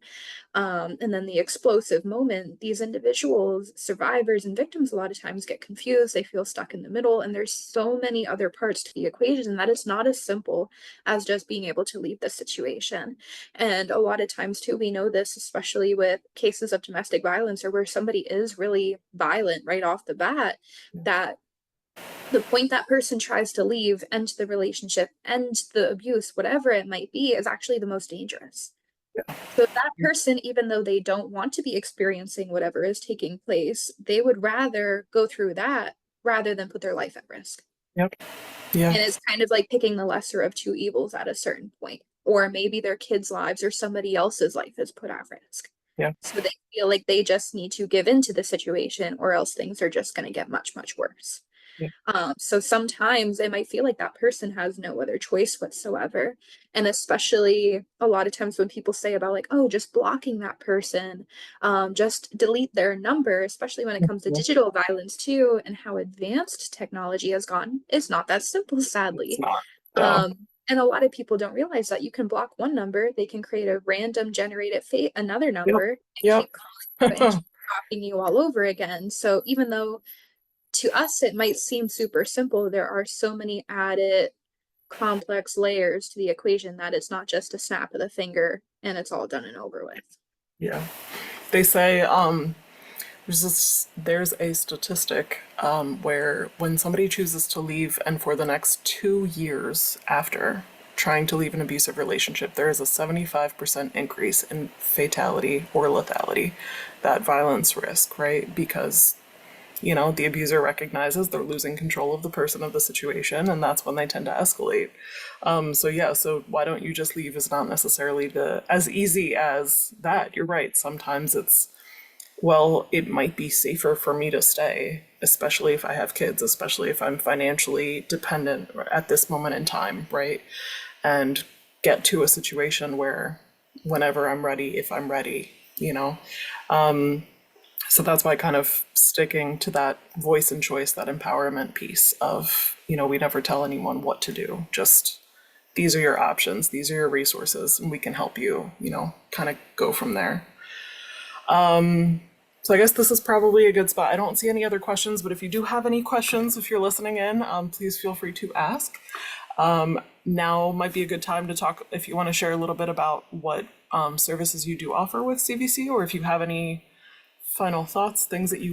and then the explosive moment, these individuals, survivors and victims, a lot of times get confused. They feel stuck in the middle. And there's so many other parts to the equation that it's not as simple as just being able to leave the situation. And a lot of times, too, we know this, especially with cases of domestic violence or where somebody is really violent right off the bat, that the point that person tries to leave, end the relationship, end the abuse, whatever it might be, is actually the most dangerous. So that person, even though they don't want to be experiencing whatever is taking place, they would rather go through that rather than put their life at risk. Yep. Yeah. And it's kind of like picking the lesser of two evils at a certain point. Or maybe their kids' lives or somebody else's life is put at risk. Yeah. So they feel like they just need to give into the situation or else things are just going to get much, much worse. Yeah. So sometimes it might feel like that person has no other choice whatsoever. And especially a lot of times when people say about like, oh, just blocking that person, just delete their number, especially when it comes to Yeah. digital violence too, and how advanced technology has gone, it's not that simple, It's sadly. not. No. And a lot of people don't realize that you can block one number, they can create a random generated fate another Yep. number and Yep. keep calling you and keep stalking you all over again. So even though to us it might seem super simple, there are so many added complex layers to the equation that it's not just a snap of the finger and it's all done and over with. Yeah. They say there's a statistic where when somebody chooses to leave and for the next 2 years after trying to leave an abusive relationship, there is a 75% increase in fatality or lethality, that violence risk, right? Because the abuser recognizes they're losing control of the person of the situation, and that's when they tend to escalate. So yeah, so why don't you just leave is not necessarily the as easy as that. You're right. Sometimes it's, well, it might be safer for me to stay, especially if I have kids, especially if I'm financially dependent at this moment in time, right? And get to a situation where whenever I'm ready, if I'm ready, you know? So that's why kind of sticking to that voice and choice, that empowerment piece of, we never tell anyone what to do. Just these are your options, these are your resources, and we can help you, kind of go from there. So I guess this is probably a good spot. I don't see any other questions, but if you do have any questions, if you're listening in, please feel free to ask. Now might be a good time to talk if you want to share a little bit about what services you do offer with CVC, or if you have any final thoughts, things that you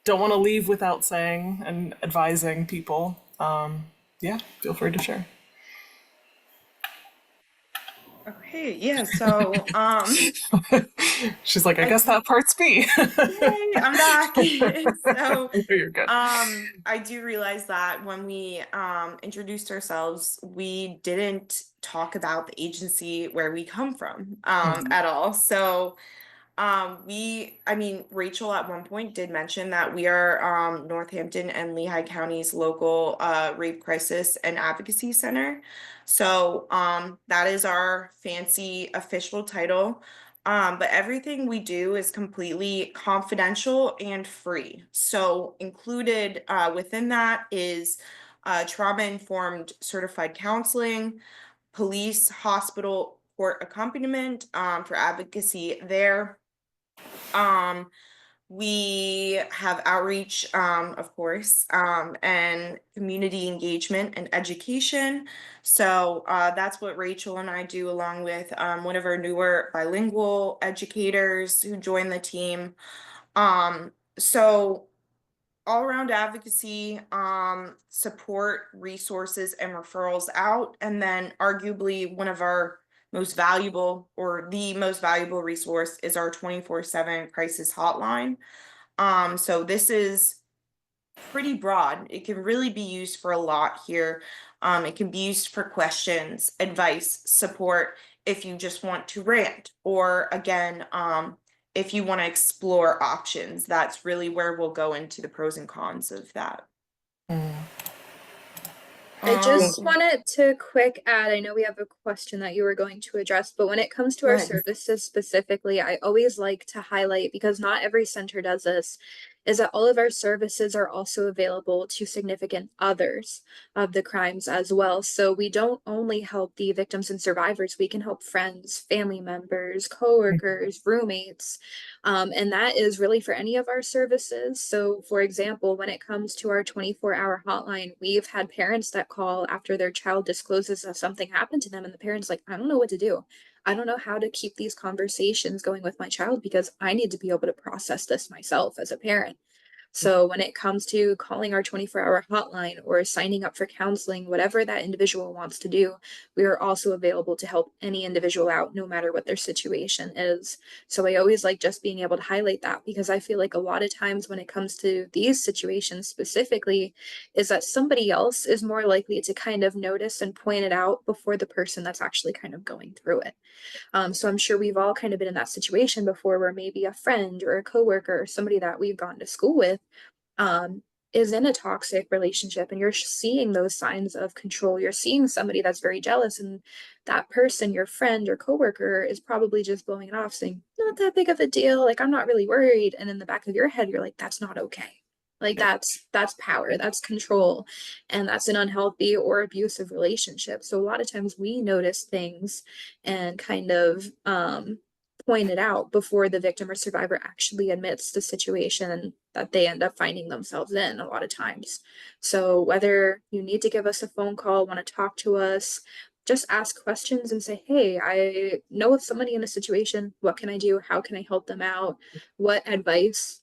don't want to leave without saying and advising people. Yeah, feel free to share. Okay, yeah, so She's like, I I guess do, that part's me. yay, I'm back. So No, you're good. I do realize that when we introduced ourselves, we didn't talk about the agency where we come from Mhm. at all. So I mean, Rachel at one point did mention that we are Northampton and Lehigh County's local rape crisis and advocacy center. So that is our fancy official title. But everything we do is completely confidential and free. So included within that is trauma-informed certified counseling, police, hospital, court accompaniment for advocacy there. um, we have outreach, of course, and community engagement and education. So that's what Rachel and I do, along with one of our newer bilingual educators who joined the team. So all around advocacy, support, resources, and referrals out. And then, arguably, one of our most valuable or the most valuable resource is our 24/7 crisis hotline. So this is pretty broad. It can really be used for a lot here. It can be used for questions, advice, support, if you just want to rant, or again, if you want to explore options. That's really where we'll go into the pros and cons of that. I Yeah. just Um, wanted to quick add, I know we have a question that you were going to address, but when it comes to our good. services specifically, I always like to highlight, because not every center does this, is that all of our services are also available to significant others of the crimes as well. So we don't only help the victims and survivors, we can help friends, family members, coworkers, roommates, and that is really for any of our services. So, for example, when it comes to our 24-hour hotline, we've had parents that call after their child discloses that something happened to them, and the parents like, I don't know what to do. I don't know how to keep these conversations going with my child because I need to be able to process this myself as a parent. So when it comes to calling our 24-hour hotline or signing up for counseling, whatever that individual wants to do, we are also available to help any individual out, no matter what their situation is. So I always like just being able to highlight that, because I feel like a lot of times when it comes to these situations specifically, is that somebody else is more likely to kind of notice and point it out before the person that's actually kind of going through it. So I'm sure we've all kind of been in that situation before, where maybe a friend or a coworker or somebody that we've gone to school with, is in a toxic relationship and you're seeing those signs of control, you're seeing somebody that's very jealous, and that person, your friend or coworker, is probably just blowing it off saying, not that big of a deal, like I'm not really worried. And in the back of your head, you're like, that's not okay. Like Yep. that's power, that's control, and that's an unhealthy or abusive relationship. So a lot of times we notice things and kind of point it out before the victim or survivor actually admits the situation that they end up finding themselves in a lot of times. So whether you need to give us a phone call, want to talk to us, just ask questions and say, hey, I know of somebody in a situation. What can I do? How can I help them out? What advice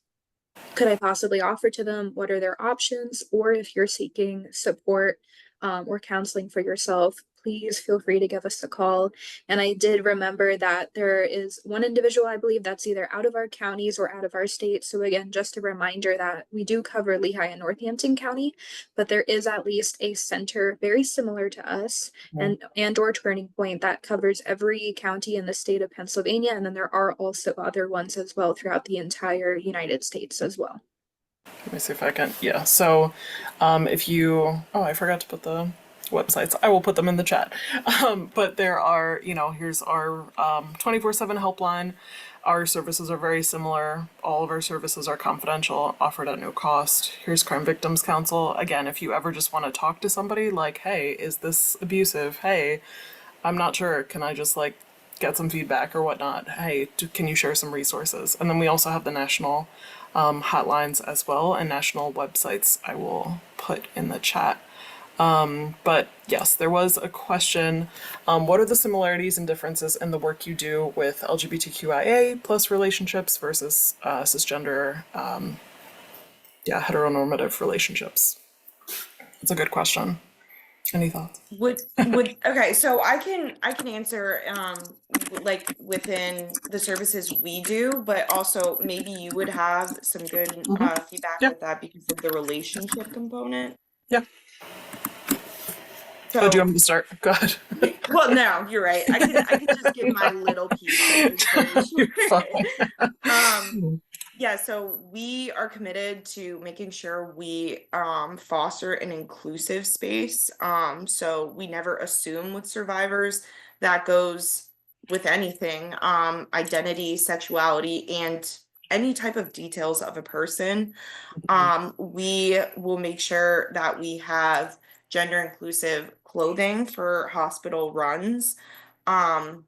could I possibly offer to them? What are their options? Or if you're seeking support or counseling for yourself, please feel free to give us a call. And I did remember that there is one individual, I believe, that's either out of our counties or out of our state. So again, just a reminder that we do cover Lehigh and Northampton County, but there is at least a center very similar to us and or Turning Point that covers every county in the state of Pennsylvania. And then there are also other ones as well throughout the entire United States as well. Let me see if I can. Yeah. So, if you, oh, I forgot to put the websites. I will put them in the chat. But there are, here's our 24/7 helpline. Our services are very similar. All of our services are confidential, offered at no cost. Here's Crime Victims Counsel. Again, if you ever just want to talk to somebody, like, hey, is this abusive? Hey, I'm not sure. Can I just like get some feedback or whatnot? Hey, can you share some resources? And then we also have the national hotlines as well and national websites I will put in the chat. But yes, there was a question. What are the similarities and differences in the work you do with LGBTQIA plus relationships versus cisgender, heteronormative relationships? It's a good question. Any thoughts? Would okay, so I can answer like within the services we do, but also maybe you would have some good Mm-hmm. feedback Yeah, with that because of the relationship component. yeah. Oh, do you want So, me to start? Go ahead. well, no, you're right. I can just give my little piece, but it's very You're short. fine. Um, Yeah, so we are committed to making sure we foster an inclusive space. So we never assume with survivors. That goes with anything, identity, sexuality, and any type of details of a person. We will make sure that we have gender inclusive clothing for hospital runs. Um,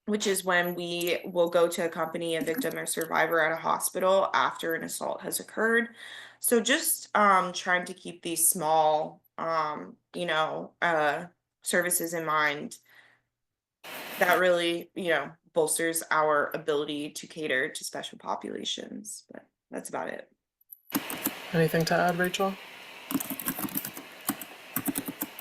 which is when we will go to accompany a victim or survivor at a hospital after an assault has occurred. So just trying to keep these small services in mind that really, bolsters our ability to cater to special populations. But that's about it. Anything to add, Rachel?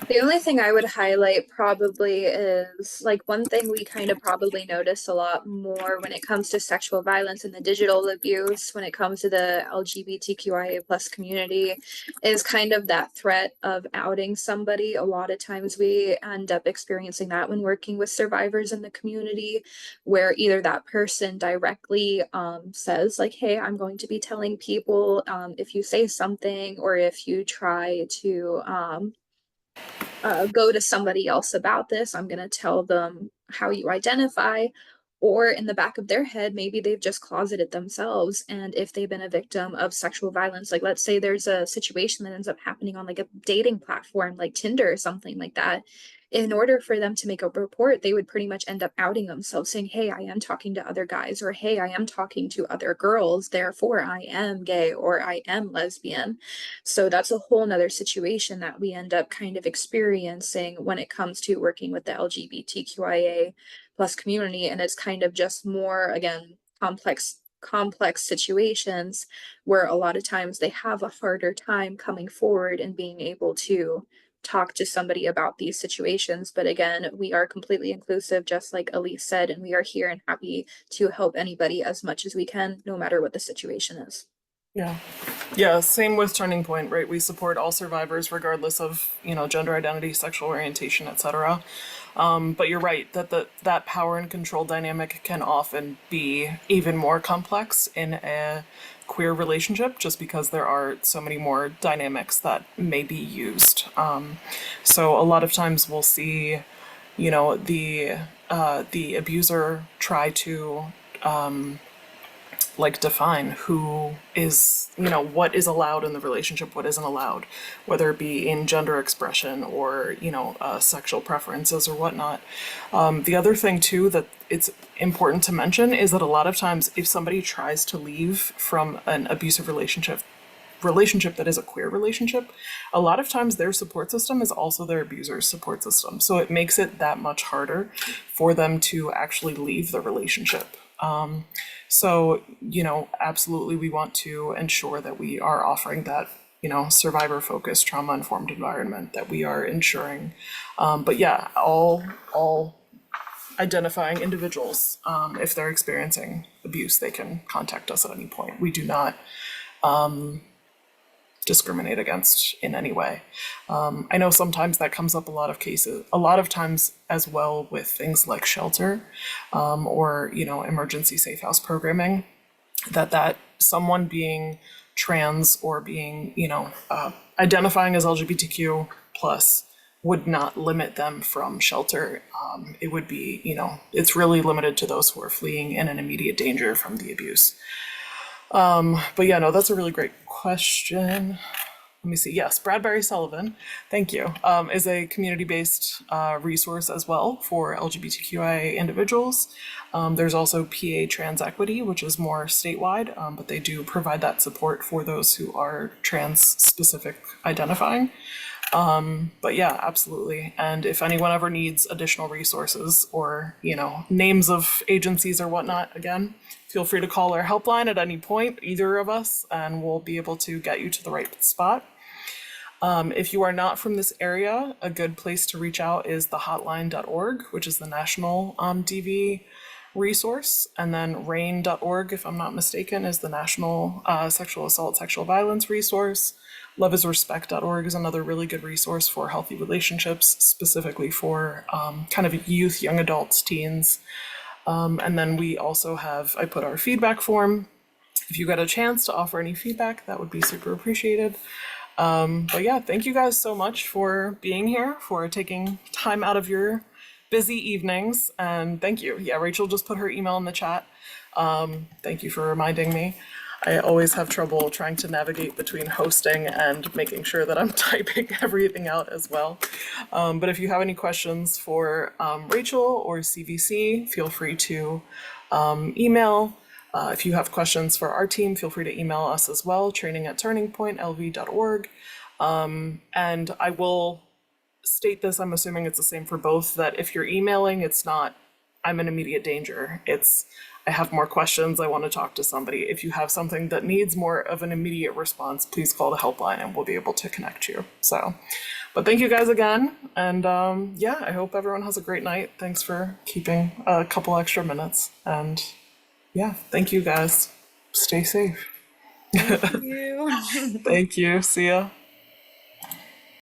The only thing I would highlight probably is like one thing we kind of probably notice a lot more when it comes to sexual violence and the digital abuse, when it comes to the LGBTQIA plus community, is kind of that threat of outing somebody. A lot of times we end up experiencing that when working with survivors in the community, where either that person directly says like, hey, I'm going to be telling people if you say something or if you try to go to somebody else about this. I'm going to tell them how you identify. Or in the back of their head, maybe they've just closeted themselves. And if they've been a victim of sexual violence, like let's say there's a situation that ends up happening on like a dating platform like Tinder or something like that. In order for them to make a report, they would pretty much end up outing themselves, saying, hey, I am talking to other guys, or hey, I am talking to other girls, therefore I am gay or I am lesbian. So that's a whole nother situation that we end up kind of experiencing when it comes to working with the LGBTQIA plus community. And it's kind of just more, again, complex situations where a lot of times they have a harder time coming forward and being able to talk to somebody about these situations. But again, we are completely inclusive, just like Elise said, and we are here and happy to help anybody as much as we can, no matter what the situation is. Yeah. Yeah, same with Turning Point, right? We support all survivors regardless of, gender identity, sexual orientation, etc. But you're right that that power and control dynamic can often be even more complex in a queer relationship, just because there are so many more dynamics that may be used. So a lot of times we'll see, the abuser try to like define who is, what is allowed in the relationship, what isn't allowed, whether it be in gender expression or, sexual preferences or whatnot. The other thing too that it's important to mention is that a lot of times if somebody tries to leave from an abusive relationship that is a queer relationship, a lot of times their support system is also their abuser's support system. So it makes it that much harder for them to actually leave the relationship. So, absolutely we want to ensure that we are offering that, survivor focused, trauma informed environment, that we are ensuring. But yeah, all identifying individuals, if they're experiencing abuse, they can contact us at any point. We do not discriminate against in any way. I know sometimes that comes up a lot of times as well with things like shelter, or, emergency safe house programming, that someone being trans or being, identifying as LGBTQ plus would not limit them from shelter. It would be, it's really limited to those who are fleeing in an immediate danger from the abuse. But yeah, no, that's a really great question. Let me see. Yes, Bradbury Sullivan, thank you, is a community-based resource as well for LGBTQIA individuals. There's also PA Trans Equity, which is more statewide, but they do provide that support for those who are trans-specific identifying. But yeah, absolutely. And if anyone ever needs additional resources or, names of agencies or whatnot, again, feel free to call our helpline at any point, either of us, and we'll be able to get you to the right spot. If you are not from this area, a good place to reach out is the hotline.org, which is the national DV resource. And then RAIN.org, if I'm not mistaken, is the national sexual assault, sexual violence resource. Loveisrespect.org is another really good resource for healthy relationships, specifically for kind of youth, young adults, teens. And then we also I put our feedback form. If you get a chance to offer any feedback, that would be super appreciated. But yeah, thank you guys so much for being here, for taking time out of your busy evenings. And thank you. Yeah, Rachel just put her email in the chat. Thank you for reminding me. I always have trouble trying to navigate between hosting and making sure that I'm typing everything out as well. But if you have any questions for Rachel or CVC, feel free to email. If you have questions for our team, feel free to email us as well, training@turningpointlv.org. And I will state this, I'm assuming it's the same for both, that if you're emailing, it's not, I'm in immediate danger. It's, I have more questions, I want to talk to somebody. If you have something that needs more of an immediate response, please call the helpline and we'll be able to connect you. So, but thank you guys again. And yeah, I hope everyone has a great night. Thanks for keeping a couple extra minutes. And yeah, thank you guys. Stay safe. Thank you. Thank you. See ya.